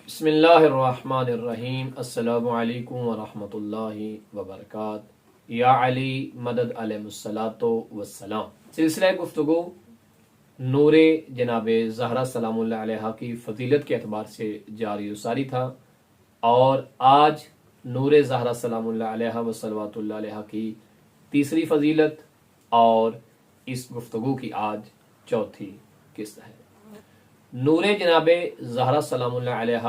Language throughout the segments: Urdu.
بسم اللہ الرحمن الرحیم السلام علیکم ورحمۃ اللہ وبرکاتہ یا علی مدد علیہ الصلاۃ والسلام۔ سلسلہ گفتگو نور جناب زہرا سلام اللہ علیہ کی فضیلت کے اعتبار سے جاری و ساری تھا، اور آج نور زہرا سلام اللہ علیہ و صلوات اللہ علیہ کی تیسری فضیلت اور اس گفتگو کی آج چوتھی قسط ہے۔ نور جناب زہرا سلام اللہ علیہ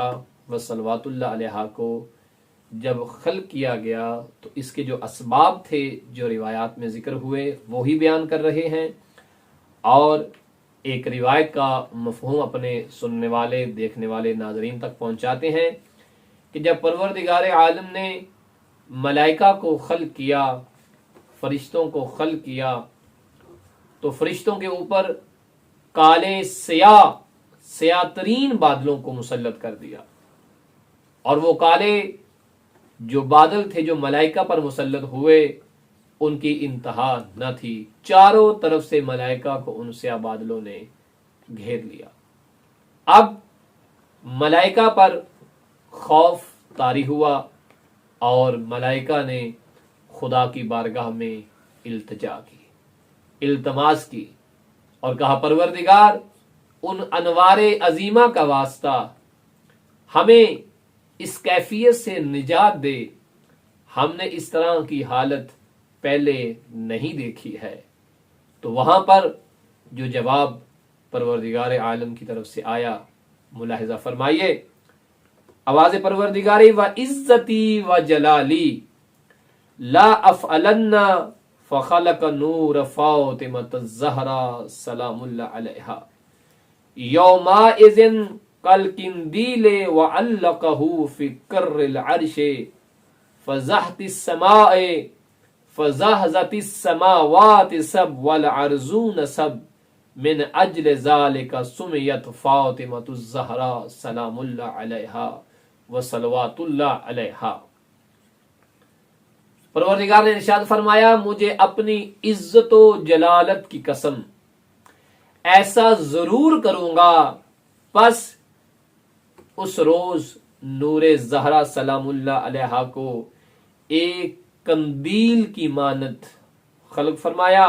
و صلوات اللہ علیہ کو جب خلق کیا گیا تو اس کے جو اسباب تھے جو روایات میں ذکر ہوئے وہی بیان کر رہے ہیں، اور ایک روایت کا مفہوم اپنے سننے والے دیکھنے والے ناظرین تک پہنچاتے ہیں کہ جب پروردگار عالم نے ملائکہ کو خلق کیا، فرشتوں کو خلق کیا، تو فرشتوں کے اوپر کالے سیاہ ترین بادلوں کو مسلط کر دیا، اور وہ کالے جو بادل تھے جو ملائکہ پر مسلط ہوئے ان کی انتہا نہ تھی، چاروں طرف سے ملائکہ کو ان سیاہ بادلوں نے گھیر لیا۔ اب ملائکہ پر خوف طاری ہوا اور ملائکہ نے خدا کی بارگاہ میں التجا کی، التماس کی، اور کہا پروردگار ان انوار عظیمہ کا واسطہ ہمیں اس کیفیت سے نجات دے، ہم نے اس طرح کی حالت پہلے نہیں دیکھی ہے۔ تو وہاں پر جو جواب پروردگار عالم کی طرف سے آیا ملاحظہ فرمائیے، آواز پروردگاری و عزتی و جلالی لا افعلن فخلق نور فاطمۃ الزہرا سلام اللہ علیہا یومئذ کالقندیل وعلقہ فی کر العرش فزحت السماء فزحزت السماوات سب والعرضون سب من اجل ذلك سمیت فاطمۃ الزہرا سلام اللہ علیہا وصلوات اللہ علیہا۔ پروردگار نے ارشاد فرمایا، مجھے اپنی عزت و جلالت کی قسم ایسا ضرور کروں گا، پس اس روز نور زہرا سلام اللہ علیہ کو ایک قندیل کی مانند خلق فرمایا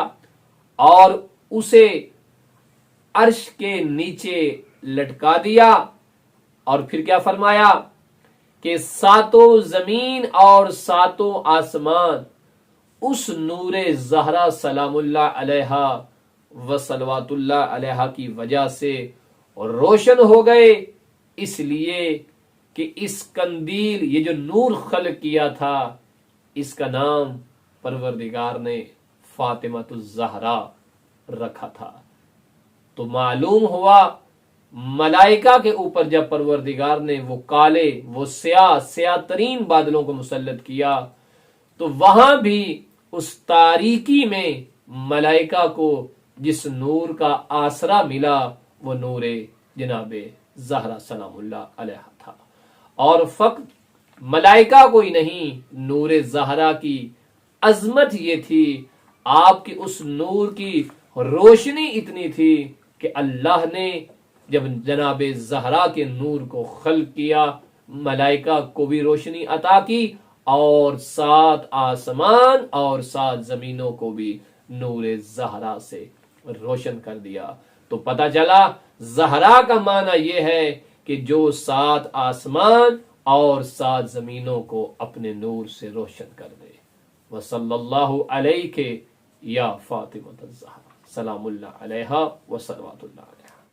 اور اسے عرش کے نیچے لٹکا دیا، اور پھر کیا فرمایا کہ ساتوں زمین اور ساتوں آسمان اس نور زہرا سلام اللہ علیہ و صلوات اللہ علیہ کی وجہ سے روشن ہو گئے، اس لیے کہ اس قندیل، یہ جو نور خلق کیا تھا، اس کا نام پروردگار نے فاطمۃ الزہرا رکھا تھا۔ تو معلوم ہوا ملائکہ کے اوپر جب پروردگار نے وہ کالے، وہ سیاہ ترین بادلوں کو مسلط کیا، تو وہاں بھی اس تاریکی میں ملائکہ کو جس نور کا آسرا ملا وہ نور جناب زہرا سلام اللہ علیہ تھا، اور فقط ملائکہ کوئی نہیں، نور زہرا کی عظمت یہ تھی، آپ کی اس نور کی روشنی اتنی تھی کہ اللہ نے جب جناب زہرا کے نور کو خلق کیا، ملائکہ کو بھی روشنی عطا کی، اور 7 آسمان اور 7 زمینوں کو بھی نور زہرا سے روشن کر دیا۔ تو پتہ چلا زہرا کا معنی یہ ہے کہ جو 7 آسمان اور 7 زمینوں کو اپنے نور سے روشن کر دے۔ وصلی اللہ علیہ یا فاطمۃ الزہرا سلام اللہ علیہ و صلوات اللہ علیہ۔